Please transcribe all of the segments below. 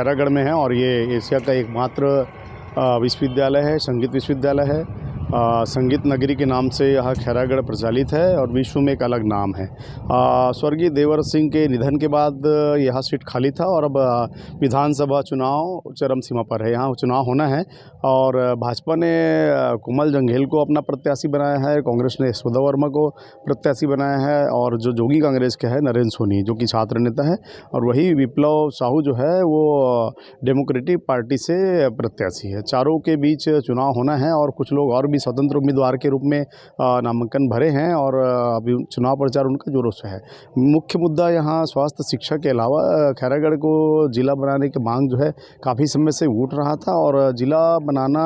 खैरागढ़ में है और ये एशिया का एकमात्र विश्वविद्यालय है, संगीत विश्वविद्यालय है। संगीत नगरी के नाम से यह खैरागढ़ प्रचलित है और विश्व में एक अलग नाम है। स्वर्गीय देवर सिंह के निधन के बाद यह सीट खाली था और अब विधानसभा चुनाव चरम सीमा पर है। यहाँ चुनाव होना है और भाजपा ने कोमल जंघेल को अपना प्रत्याशी बनाया है, कांग्रेस ने यशोदा वर्मा को प्रत्याशी बनाया है और जो जोगी कांग्रेस के है नरेंद्र सोनी जो कि छात्र नेता है, और वही विप्लव साहू जो है वो डेमोक्रेटिक पार्टी से प्रत्याशी है। चारों के बीच चुनाव होना है और कुछ लोग और भी स्वतंत्र उम्मीदवार के रूप में नामांकन भरे हैं और अभी चुनाव प्रचार उनका जोरों से है। मुख्य मुद्दा यहाँ स्वास्थ्य शिक्षा के अलावा खैरागढ़ को जिला बनाने की मांग जो है काफ़ी समय से उठ रहा था और जिला बनाना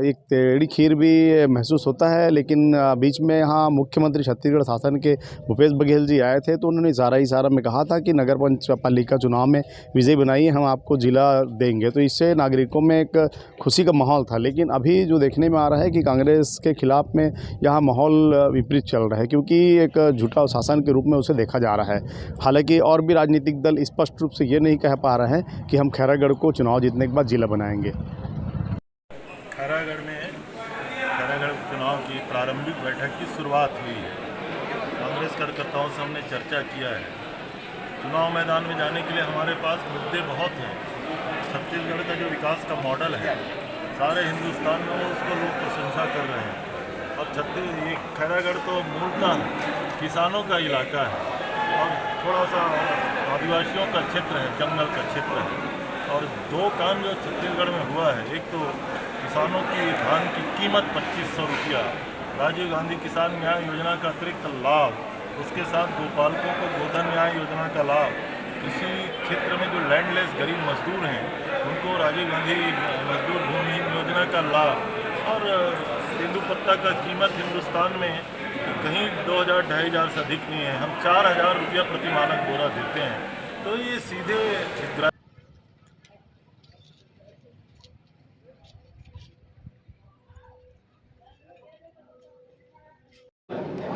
एक टेढ़ी खीर भी महसूस होता है। लेकिन बीच में यहाँ मुख्यमंत्री छत्तीसगढ़ शासन के भूपेश बघेल जी आए थे तो उन्होंने इशारा में कहा था कि नगर पालिका चुनाव में विजय बनाइए, हम आपको जिला देंगे। तो इससे नागरिकों में एक खुशी का माहौल था। लेकिन अभी जो देखने में आ रहा है कि कांग्रेस के खिलाफ में यहाँ माहौल विपरीत चल रहा है, क्योंकि एक झूठा शासन के रूप में उसे देखा जा रहा है। हालांकि और भी राजनीतिक दल स्पष्ट रूप से ये नहीं कह पा रहे हैं कि हम खैरागढ़ को चुनाव जीतने के बाद जिला बनाएंगे। खैरागढ़ में खैरागढ़ चुनाव की प्रारंभिक बैठक की शुरुआत हुई है। कांग्रेस कार्यकर्ताओं से हमने चर्चा किया है। चुनाव मैदान में जाने के लिए हमारे पास मुद्दे बहुत हैं। छत्तीसगढ़ का जो विकास का मॉडल है सारे हिंदुस्तान में उसको लोग प्रशंसा कर रहे हैं और ये खैरागढ़ तो मूलतः किसानों का इलाका है और थोड़ा सा आदिवासियों का क्षेत्र है, जंगल का क्षेत्र है। और दो काम जो छत्तीसगढ़ में हुआ है, एक तो किसानों की धान की कीमत 2500 रुपया, राजीव गांधी किसान न्याय योजना का अतिरिक्त लाभ, उसके साथ गोपालकों को गोधन न्याय योजना का लाभ, कृषि क्षेत्र में जो लैंडलेस गरीब मजदूर हैं उनको राजीव गांधी मजदूर भूमि योजना का लाभ और तेंदूपत्ता का कीमत हिंदुस्तान में कहीं 2000-2500 से अधिक नहीं है। हम 4000 रुपया प्रति मानक बोरा देते हैं। तो ये सीधे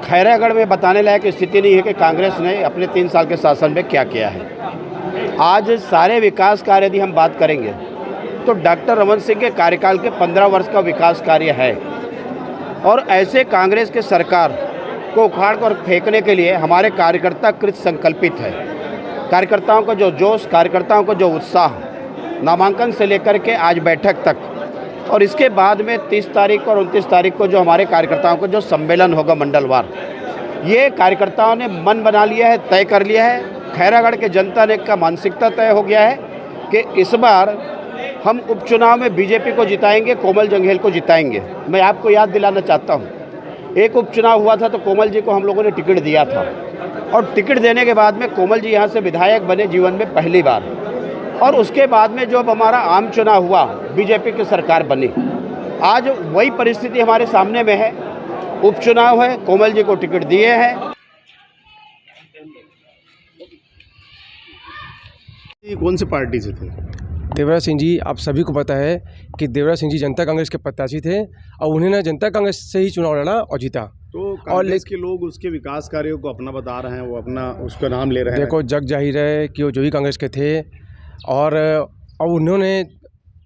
खैरागढ़ में बताने लायक स्थिति नहीं है कि कांग्रेस ने अपने 3 साल के शासन में क्या किया है। आज सारे विकास कार्य यदि हम बात करेंगे तो डॉक्टर रमन सिंह के कार्यकाल के 15 वर्ष का विकास कार्य है और ऐसे कांग्रेस के सरकार को उखाड़ कर फेंकने के लिए हमारे कार्यकर्ता कृत संकल्पित है। कार्यकर्ताओं का जो जोश, कार्यकर्ताओं का जो उत्साह, नामांकन से लेकर के आज बैठक तक और इसके बाद में 30 तारीख और 29 तारीख को जो हमारे कार्यकर्ताओं का जो सम्मेलन होगा मंडलवार, ये कार्यकर्ताओं ने मन बना लिया है, तय कर लिया है। खैरागढ़ के जनता ने का मानसिकता तय हो गया है कि इस बार हम उपचुनाव में बीजेपी को जिताएंगे, कोमल जंघेल को जिताएंगे। मैं आपको याद दिलाना चाहता हूँ, एक उपचुनाव हुआ था तो कोमल जी को हम लोगों ने टिकट दिया था और टिकट देने के बाद में कोमल जी यहाँ से विधायक बने जीवन में पहली बार, और उसके बाद में जो अब हमारा आम चुनाव हुआ बीजेपी की सरकार बनी। आज वही परिस्थिति हमारे सामने में है, उपचुनाव है, कोमल जी को टिकट दिए हैं। कौन सी पार्टी से थे? देवराज सिंह जी, आप सभी को पता है कि देवराज सिंह जी जनता कांग्रेस के प्रत्याशी थे और उन्होंने जनता कांग्रेस से ही चुनाव लड़ा और जीता। तो कांग्रेस के लोग उसके विकास कार्यों को अपना बता रहे हैं, वो अपना उसका नाम ले रहे हैं। देखो, जग जाहिर है कि वो जो ही कांग्रेस के थे और उन्होंने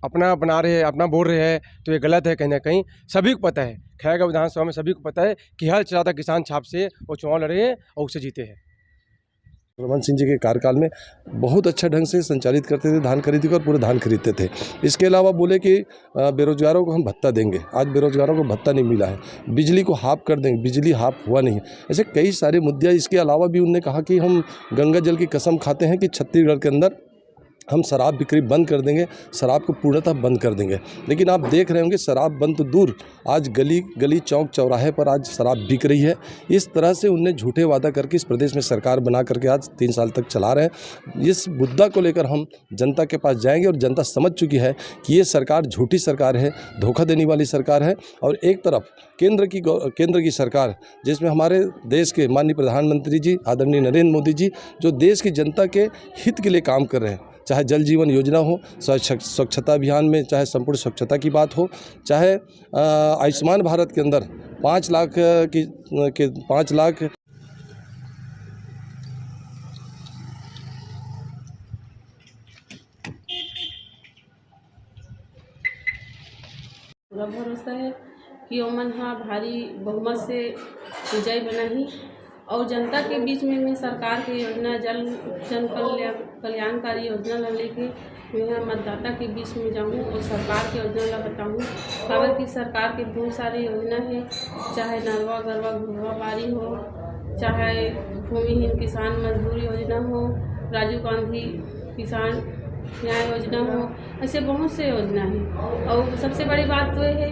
अपना बना रहे हैं, अपना बोल रहे हैं, तो ये गलत है कहीं ना कहीं। सभी को पता है, खैरागढ़ विधानसभा में सभी को पता है कि हर चलाता किसान छाप से वो चुनाव लड़े हैं और उससे जीते हैं। रमन सिंह जी के कार्यकाल में बहुत अच्छा ढंग से संचालित करते थे, धान खरीदी को और पूरे धान खरीदते थे। इसके अलावा बोले कि बेरोजगारों को हम भत्ता देंगे। आज बेरोजगारों को भत्ता नहीं मिला है। बिजली को हाफ कर देंगे, बिजली हाफ हुआ नहीं। ऐसे कई सारे मुद्दे। इसके अलावा भी उन्होंने कहा कि हम गंगा जल की कसम खाते हैं कि छत्तीसगढ़ के अंदर हम शराब बिक्री बंद कर देंगे, शराब को पूर्णतः बंद कर देंगे। लेकिन आप देख रहे होंगे शराब बंद तो दूर, आज गली गली चौक चौराहे पर आज शराब बिक रही है। इस तरह से उनने झूठे वादा करके इस प्रदेश में सरकार बना करके आज 3 साल तक चला रहे हैं। इस मुद्दा को लेकर हम जनता के पास जाएंगे और जनता समझ चुकी है कि ये सरकार झूठी सरकार है, धोखा देने वाली सरकार है। और एक तरफ केंद्र की सरकार, जिसमें हमारे देश के माननीय प्रधानमंत्री जी आदरणीय नरेंद्र मोदी जी जो देश की जनता के हित के लिए काम कर रहे हैं, चाहे जल जीवन योजना हो, स्वच्छता अभियान में चाहे संपूर्ण स्वच्छता की बात हो, चाहे आयुष्मान भारत के अंदर 5 लाख पूरा भरोसा है कि ओमन हाँ भारी बहुमत से विजय बनाही और जनता के बीच में मैं सरकार की योजना जन कल्याणकारी योजना ला लेके मैं मतदाता के बीच में जाऊँ और सरकार की योजना ला बताऊँ। काबर की सरकार के बहुत सारे योजना है, चाहे नरवा गरवा घुरवा बारी हो, चाहे भूमिहीन किसान मजदूर योजना हो, राजीव गांधी किसान न्याय योजना हो, ऐसे बहुत से योजना है। और सबसे बड़ी बात तो है,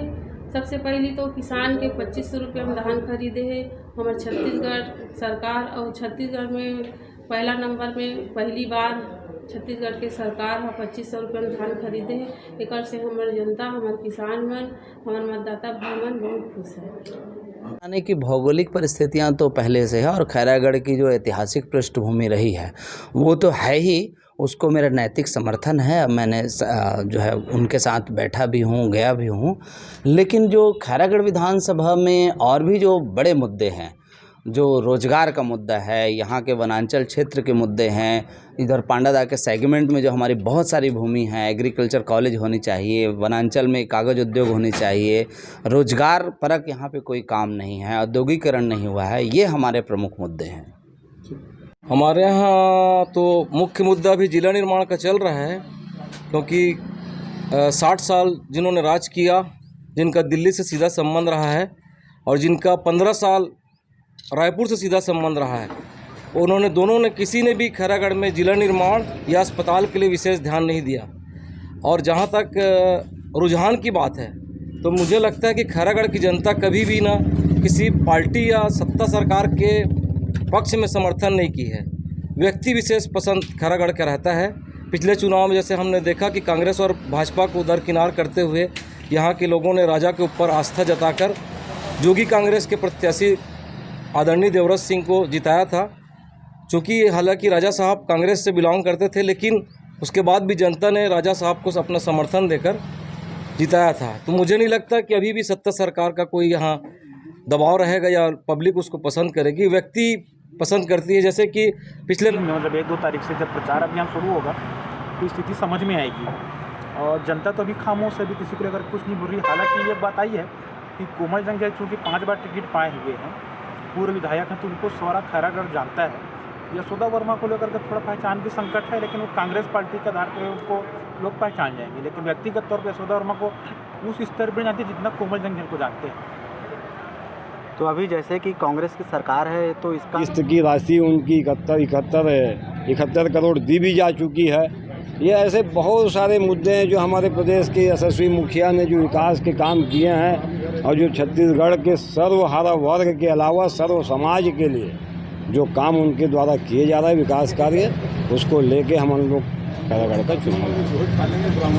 सबसे पहली तो किसान के 2500 रुपये में धान खरीदे है हमारे छत्तीसगढ़ सरकार। और छत्तीसगढ़ में पहला नंबर में पहली बार छत्तीसगढ़ के सरकार है 2500 रुपये में धान खरीदे है। एक से हमारे जनता, हमारे किसान मन, हमारे मतदाता भाई मन बहुत खुश है। यानी कि भौगोलिक परिस्थितियां तो पहले से है और खैरागढ़ की जो ऐतिहासिक पृष्ठभूमि रही है वो तो है ही, उसको मेरा नैतिक समर्थन है। मैंने जो है उनके साथ बैठा भी हूँ, गया भी हूँ। लेकिन जो खैरागढ़ विधानसभा में और भी जो बड़े मुद्दे हैं, जो रोजगार का मुद्दा है, यहाँ के वनांचल क्षेत्र के मुद्दे हैं, इधर पांडादा के सेगमेंट में जो हमारी बहुत सारी भूमि है, एग्रीकल्चर कॉलेज होनी चाहिए, वनांचल में कागज़ उद्योग होनी चाहिए, रोजगार परक यहाँ पे कोई काम नहीं है, औद्योगिकरण नहीं हुआ है, ये हमारे प्रमुख मुद्दे हैं। हमारे यहाँ तो मुख्य मुद्दा भी जिला निर्माण का चल रहा है, क्योंकि 60 साल जिन्होंने राज किया, जिनका दिल्ली से सीधा संबंध रहा है और जिनका 15 साल रायपुर से सीधा संबंध रहा है, उन्होंने दोनों ने किसी ने भी खैरागढ़ में जिला निर्माण या अस्पताल के लिए विशेष ध्यान नहीं दिया। और जहाँ तक रुझान की बात है तो मुझे लगता है कि खैरागढ़ की जनता कभी भी ना किसी पार्टी या सत्ता सरकार के पक्ष में समर्थन नहीं की है। व्यक्ति विशेष पसंद खैरागढ़ का रहता है। पिछले चुनाव में जैसे हमने देखा कि कांग्रेस और भाजपा को दरकिनार करते हुए यहाँ के लोगों ने राजा के ऊपर आस्था जताकर जोगी कांग्रेस के प्रत्याशी आदरणीय देवव्रत सिंह को जिताया था। चूँकि हालांकि राजा साहब कांग्रेस से बिलोंग करते थे, लेकिन उसके बाद भी जनता ने राजा साहब को अपना समर्थन देकर जिताया था। तो मुझे नहीं लगता कि अभी भी सत्ता सरकार का कोई यहाँ दबाव रहेगा या पब्लिक उसको पसंद करेगी। व्यक्ति पसंद करती है। जैसे कि पिछले मतलब 1-2 तारीख से जब प्रचार अभियान शुरू होगा तो स्थिति समझ में आएगी। और जनता तो अभी खामोश है, अभी किसी को लेकर कुछ नहीं बोल रही। हालांकि ये बात आई है कि कोमल जंगल चूँकि 5 बार टिकट पाए हुए हैं, पूर्व विधायक हैं, तो उनको सारा खैरागढ़ जानता है। यशोदा वर्मा को लेकर के थोड़ा पहचान की संकट है, लेकिन वो कांग्रेस पार्टी के आधार पर उनको लोग पहचान जाएंगे। लेकिन व्यक्तिगत तौर पर यशोदा वर्मा को उस स्तर पर जानते जितना कोमल जंगल को जानते हैं। तो अभी जैसे कि कांग्रेस की सरकार है तो इसका किस्त की राशि उनकी 71 करोड़ दी भी जा चुकी है। ये ऐसे बहुत सारे मुद्दे हैं जो हमारे प्रदेश के यशस्वी मुखिया ने जो विकास के काम किए हैं और जो छत्तीसगढ़ के सर्वहारा वर्ग के अलावा सर्व समाज के लिए जो काम उनके द्वारा किए जा रहा है विकास कार्य, उसको लेके हम लोग खैरागढ़ का चुनाव